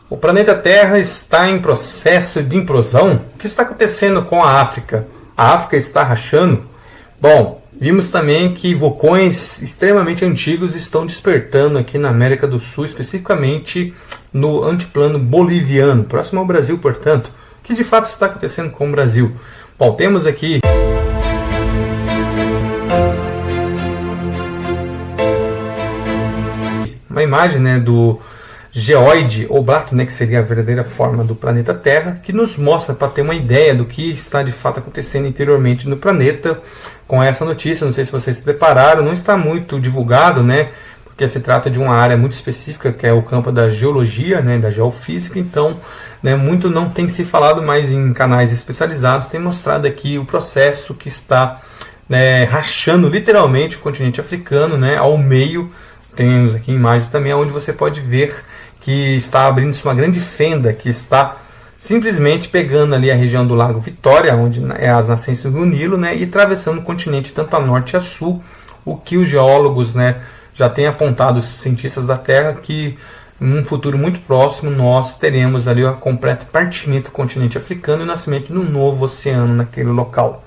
O planeta Terra está em processo de implosão? O que está acontecendo com a África? A África está rachando? Bom, vimos também que vulcões extremamente antigos estão despertando aqui na América do Sul, especificamente no antiplano boliviano, próximo ao Brasil, portanto. O que de fato está acontecendo com o Brasil? Bom, temos aqui uma imagem, do geóide oblato, que seria a verdadeira forma do planeta Terra, que nos mostra, para ter uma ideia do que está de fato acontecendo interiormente no planeta, com essa notícia. Não sei se vocês se depararam, não está muito divulgado, porque se trata de uma área muito específica, que é o campo da geologia, da geofísica, então muito não tem se falado, mais em canais especializados tem mostrado aqui o processo que está rachando literalmente o continente africano, ao meio. Temos aqui imagens também onde você pode ver que está abrindo-se uma grande fenda, que está simplesmente pegando ali a região do Lago Vitória, onde é as nascentes do Nilo, e atravessando o continente tanto a norte e a sul, o que os geólogos já têm apontado, os cientistas da Terra, que em um futuro muito próximo nós teremos ali o completo partimento do continente africano e o nascimento de um novo oceano naquele local.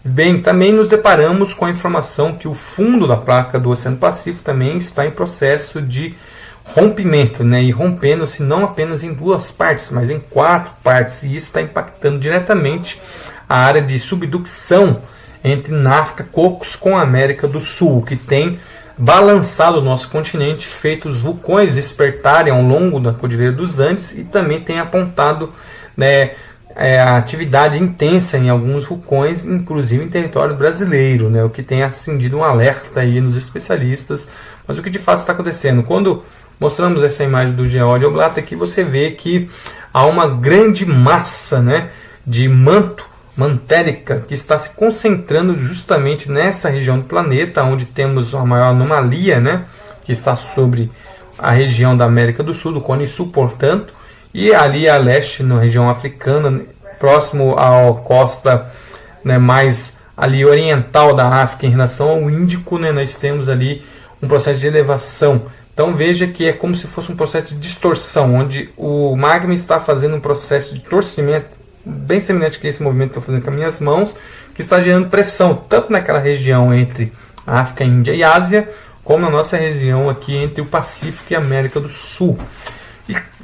Bem, também nos deparamos com a informação que o fundo da placa do Oceano Pacífico também está em processo de rompimento, e rompendo-se não apenas em 2 partes, mas em 4 partes, e isso está impactando diretamente a área de subducção entre Nazca, Cocos com a América do Sul, que tem balançado o nosso continente, feito os vulcões despertarem ao longo da Cordilheira dos Andes, e também tem apontado a atividade intensa em alguns vulcões, inclusive em território brasileiro, o que tem acendido um alerta aí nos especialistas. Mas o que de fato está acontecendo? Quando mostramos essa imagem do geóide oblato aqui, você vê que há uma grande massa de manto mantérica que está se concentrando justamente nessa região do planeta, onde temos a maior anomalia, que está sobre a região da América do Sul, do Cone Sul, portanto, e ali a leste, na região africana, próximo à costa mais ali oriental da África em relação ao Índico, nós temos ali um processo de elevação. Então veja que é como se fosse um processo de distorção, onde o magma está fazendo um processo de torcimento, bem semelhante que esse movimento que estou fazendo com as minhas mãos, que está gerando pressão, tanto naquela região entre a África, Índia e Ásia, como na nossa região aqui entre o Pacífico e a América do Sul.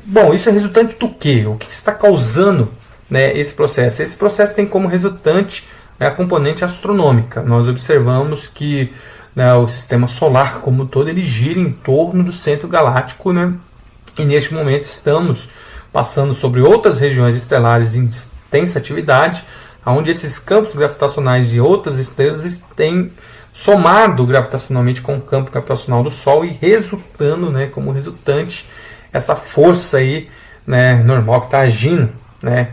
Bom, isso é resultante do quê? O que está causando esse processo? Esse processo tem como resultante a componente astronômica. Nós observamos que o sistema solar como um todo ele gira em torno do centro galáctico, e neste momento estamos passando sobre outras regiões estelares em intensa atividade, onde esses campos gravitacionais de outras estrelas têm somado gravitacionalmente com o campo gravitacional do Sol e resultando, como resultante, essa força aí, normal que está agindo,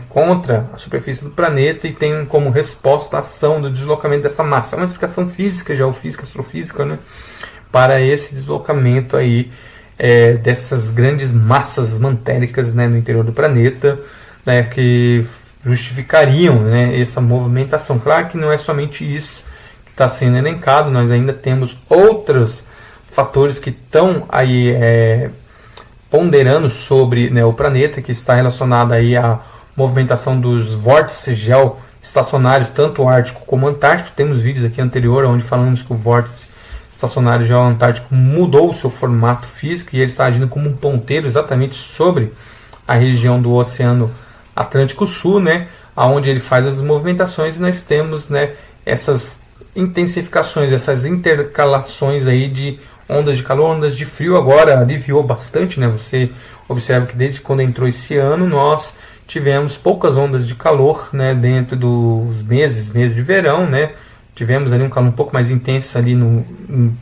contra a superfície do planeta e tem como resposta a ação do deslocamento dessa massa. É uma explicação física, geofísica, astrofísica, para esse deslocamento aí dessas grandes massas mantéricas, no interior do planeta, que justificariam essa movimentação. Claro que não é somente isso que está sendo elencado, nós ainda temos outros fatores que estão aí ponderando sobre o planeta, que está relacionado aí à movimentação dos vórtices geoestacionários, tanto ártico como antártico. Temos vídeos aqui anterior onde falamos que o vórtice estacionário geoantártico mudou o seu formato físico e ele está agindo como um ponteiro exatamente sobre a região do Oceano Atlântico Sul, onde ele faz as movimentações, e nós temos essas intensificações, essas intercalações aí de ondas de calor, ondas de frio. Agora aliviou bastante, Você observa que desde quando entrou esse ano nós tivemos poucas ondas de calor, dentro dos meses de verão, Tivemos ali um calor um pouco mais intenso ali no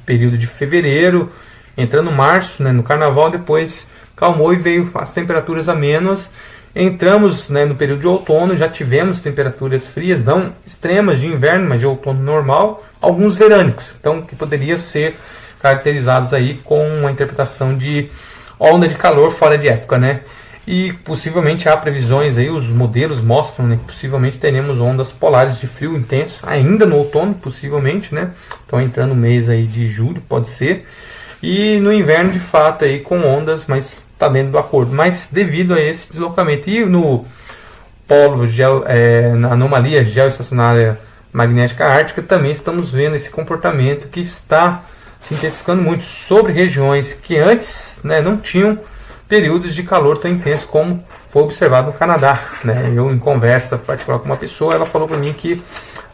período de fevereiro, entrando março, no carnaval, depois calmou e veio as temperaturas amenas. Entramos no período de outono, já tivemos temperaturas frias, não extremas de inverno, mas de outono normal, alguns verânicos, então que poderiam ser caracterizados aí com uma interpretação de onda de calor fora de época, E possivelmente há previsões aí, os modelos mostram que possivelmente teremos ondas polares de frio intenso ainda no outono, possivelmente, Então entrando no mês aí de julho, pode ser. E no inverno, de fato, aí com ondas mais está dentro do acordo, mas devido a esse deslocamento. E no polo na anomalia geoestacionária magnética ártica também estamos vendo esse comportamento que está se intensificando muito sobre regiões que antes, né, não tinham períodos de calor tão intenso como foi observado no Canadá, né? Eu, em conversa particular com uma pessoa, ela falou para mim que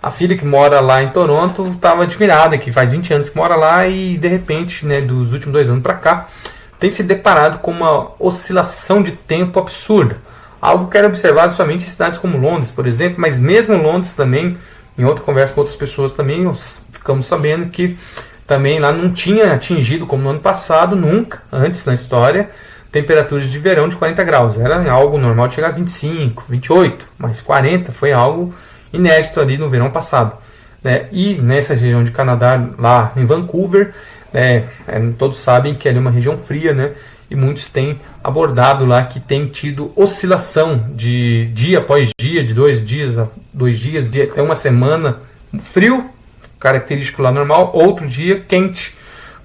a filha que mora lá em Toronto estava admirada, que faz 20 anos que mora lá e de repente, né, dos últimos 2 anos para cá, tem se deparado com uma oscilação de tempo absurda. Algo que era observado somente em cidades como Londres, por exemplo, mas mesmo Londres também, em outra conversa com outras pessoas também, nós ficamos sabendo que também lá não tinha atingido, como no ano passado, nunca, antes na história, temperaturas de verão de 40 graus. Era algo normal de chegar a 25, 28, mas 40 foi algo inédito ali no verão passado, né? E nessa região de Canadá, lá em Vancouver, todos sabem que ali é uma região fria, né? E muitos têm abordado lá que tem tido oscilação de dia após dia, de 2 dias a 2 dias, de até uma semana, frio, característico lá normal, outro dia quente,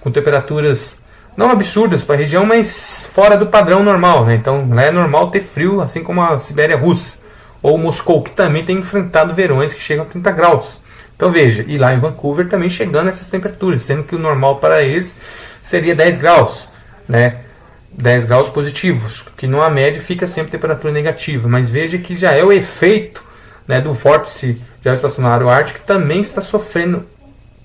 com temperaturas não absurdas para a região, mas fora do padrão normal, né? Então lá é normal ter frio, assim como a Sibéria russa, ou Moscou, que também tem enfrentado verões que chegam a 30 graus. Então veja, e lá em Vancouver também chegando a essas temperaturas, sendo que o normal para eles seria 10 graus, né? 10 graus positivos, que numa média fica sempre temperatura negativa, mas veja que já é o efeito, né, do vórtice geoestacionário ártico, que também está sofrendo,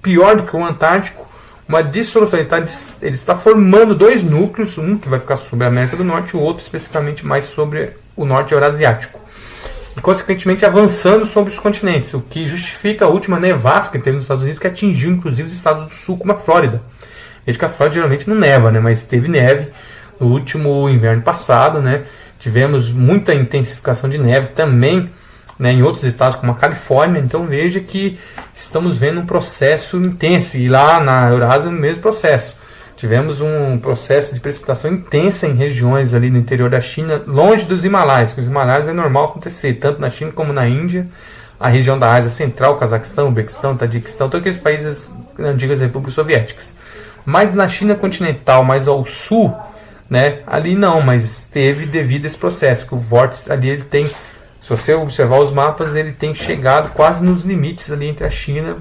pior do que o Antártico, uma dissolução. Ele está formando 2 núcleos, um que vai ficar sobre a América do Norte e o outro especificamente mais sobre o norte eurasiático. E consequentemente avançando sobre os continentes, o que justifica a última nevasca que teve nos Estados Unidos, que atingiu inclusive os estados do sul, como a Flórida. Veja que a Flórida geralmente não neva, né, mas teve neve no último inverno passado, né? Tivemos muita intensificação de neve também, né, em outros estados como a Califórnia. Então veja que estamos vendo um processo intenso, e lá na Eurásia o mesmo processo. Tivemos um processo de precipitação intensa em regiões ali no interior da China, longe dos Himalaias, que os Himalaias é normal acontecer, tanto na China como na Índia, a região da Ásia Central, Cazaquistão, Uzbequistão, Tadiquistão, todos aqueles países antigas repúblicas soviéticas. Mas na China continental, mais ao sul, né, ali não, mas teve devido a esse processo, que o vórtice ali ele tem, se você observar os mapas, ele tem chegado quase nos limites ali entre a China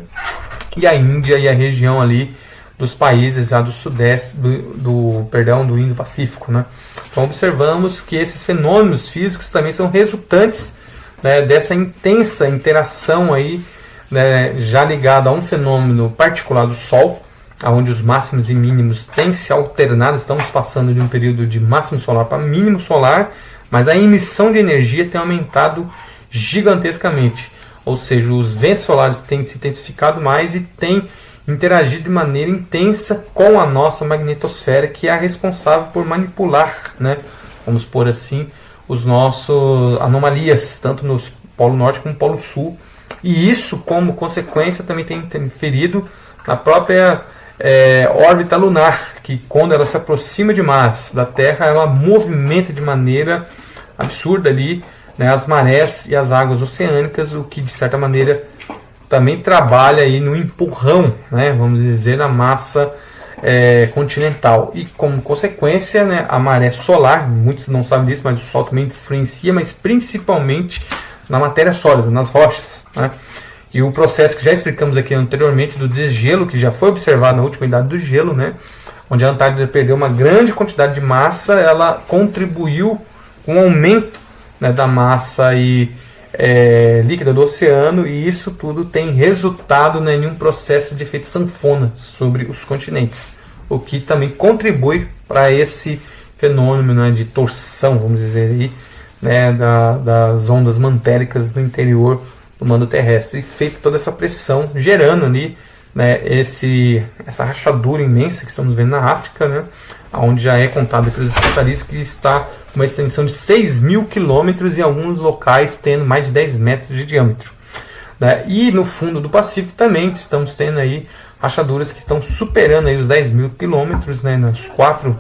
e a Índia e a região ali dos países já do sudeste, do Indo-Pacífico, né? Então observamos que esses fenômenos físicos também são resultantes, né, dessa intensa interação aí, né, já ligada a um fenômeno particular do Sol, onde os máximos e mínimos têm se alternado. Estamos passando de um período de máximo solar para mínimo solar, mas a emissão de energia tem aumentado gigantescamente, ou seja, os ventos solares têm se intensificado mais e têm interagido de maneira intensa com a nossa magnetosfera, que é a responsável por manipular, né, vamos pôr assim, os nossos anomalias, tanto no Polo Norte como no Polo Sul, e isso, como consequência, também tem interferido na própria órbita lunar, que quando ela se aproxima demais da Terra, ela movimenta de maneira absurda ali, né, as marés e as águas oceânicas, o que de certa maneira também trabalha aí no empurrão, né, vamos dizer, na massa continental. E como consequência, né, a maré solar, muitos não sabem disso, mas o Sol também influencia, mas principalmente na matéria sólida, nas rochas, né? E o processo que já explicamos aqui anteriormente do desgelo, que já foi observado na última idade do gelo, né, onde a Antártida perdeu uma grande quantidade de massa, ela contribuiu com o aumento, né, da massa líquida do oceano, e isso tudo tem resultado, né, em um processo de efeito sanfona sobre os continentes, o que também contribui para esse fenômeno, né, de torção, vamos dizer aí, né, das ondas mantéricas do interior do manto terrestre, e feito toda essa pressão, gerando ali, né, essa rachadura imensa que estamos vendo na África, né, onde já é contado pelos especialistas que está com uma extensão de 6.000 quilômetros, e em alguns locais tendo mais de 10 metros de diâmetro, né? E no fundo do Pacífico também estamos tendo aí rachaduras que estão superando aí os 10.000 quilômetros, né, nas 4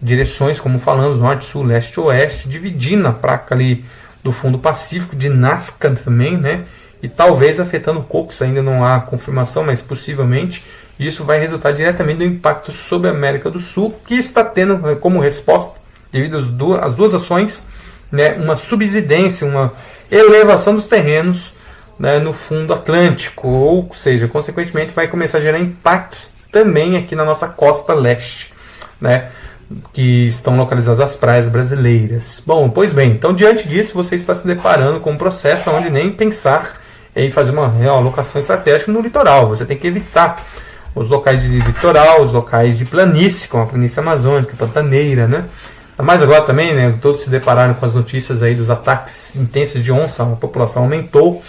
direções, como falamos, norte, sul, leste e oeste, dividindo a placa ali do fundo pacífico, de Nazca também, né? E talvez afetando o Cocos, ainda não há confirmação, mas possivelmente isso vai resultar diretamente do impacto sobre a América do Sul, que está tendo como resposta devido às duas ações, né, uma subsidência, uma elevação dos terrenos, né, no fundo atlântico, ou seja, consequentemente vai começar a gerar impactos também aqui na nossa costa leste, né, que estão localizadas as praias brasileiras. Bom, pois bem, então diante disso você está se deparando com um processo onde nem pensar em fazer uma realocação estratégica no litoral. Você tem que evitar os locais de litoral, os locais de planície, como a planície amazônica, pantaneira, né? Mas agora também, né, todos se depararam com as notícias aí dos ataques intensos de onça, a população aumentou,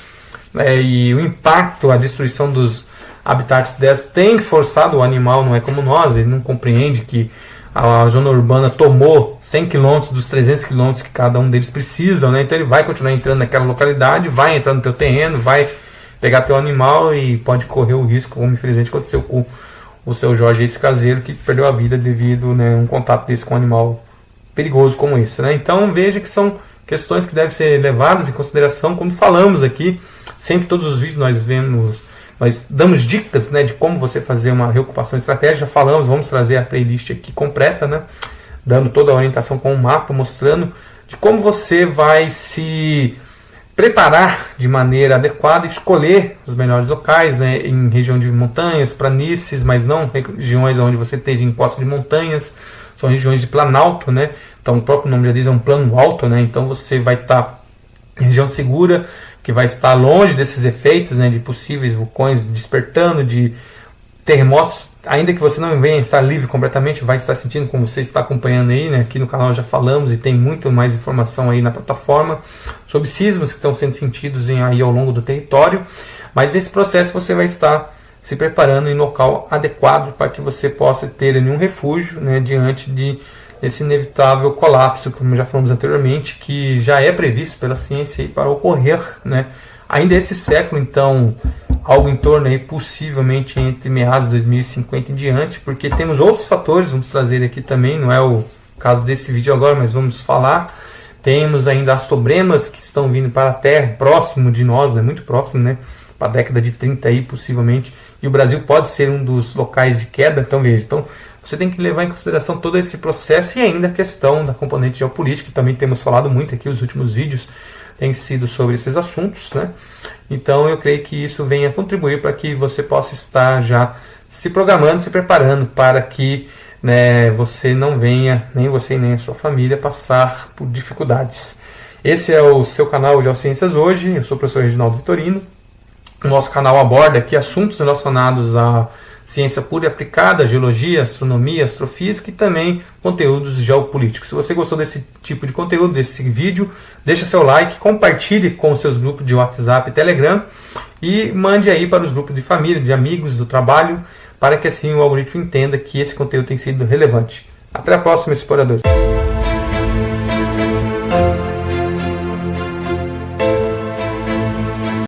né, e o impacto, a destruição dos habitats delas tem forçado o animal, não é como nós, ele não compreende que a zona urbana tomou 100 km dos 300 km que cada um deles precisam, né? Então ele vai continuar entrando naquela localidade, vai entrar no teu terreno, vai pegar teu animal e pode correr o risco, como infelizmente aconteceu com o seu Jorge, esse caseiro, que perdeu a vida devido, né, a um contato desse com um animal perigoso como esse, né? Então veja que são questões que devem ser levadas em consideração quando falamos aqui. Sempre todos os vídeos nós damos dicas, né, de como você fazer uma reocupação estratégica. Já falamos, vamos trazer a playlist aqui completa, né, dando toda a orientação com um mapa, mostrando de como você vai se preparar de maneira adequada, escolher os melhores locais, né, em região de montanhas, planícies, mas não regiões onde você esteja em posse de montanhas, são regiões de planalto, né, então o próprio nome já diz, é um plano alto, né, então você vai estar em região segura, que vai estar longe desses efeitos, né, de possíveis vulcões despertando, de terremotos, ainda que você não venha estar livre completamente, vai estar sentindo, como você está acompanhando aí, né, aqui no canal já falamos e tem muito mais informação aí na plataforma sobre sismos que estão sendo sentidos aí ao longo do território, mas nesse processo você vai estar se preparando em local adequado para que você possa ter ali um refúgio, né, diante desse inevitável colapso, como já falamos anteriormente, que já é previsto pela ciência aí para ocorrer, né, ainda esse século, então algo em torno aí possivelmente entre meados de 2050 em diante, porque temos outros fatores, vamos trazer aqui também, não é o caso desse vídeo agora, mas vamos falar. Temos ainda as astobremas que estão vindo para a Terra, próximo de nós, né, muito próximo, né, para a década de 30 aí possivelmente, e o Brasil pode ser um dos locais de queda, então veja, então você tem que levar em consideração todo esse processo e ainda a questão da componente geopolítica, que também temos falado muito aqui, os últimos vídeos têm sido sobre esses assuntos, né? Então eu creio que isso venha contribuir para que você possa estar já se programando, se preparando para que, né, você não venha, nem você nem a sua família, passar por dificuldades. Esse é o seu canal Geociências Hoje, eu sou o professor Reginaldo Vitorino. O nosso canal aborda aqui assuntos relacionados à ciência pura e aplicada, geologia, astronomia, astrofísica e também conteúdos geopolíticos. Se você gostou desse tipo de conteúdo, desse vídeo, deixa seu like, compartilhe com os seus grupos de WhatsApp e Telegram e mande aí para os grupos de família, de amigos, do trabalho, para que assim o algoritmo entenda que esse conteúdo tem sido relevante. Até a próxima, exploradores!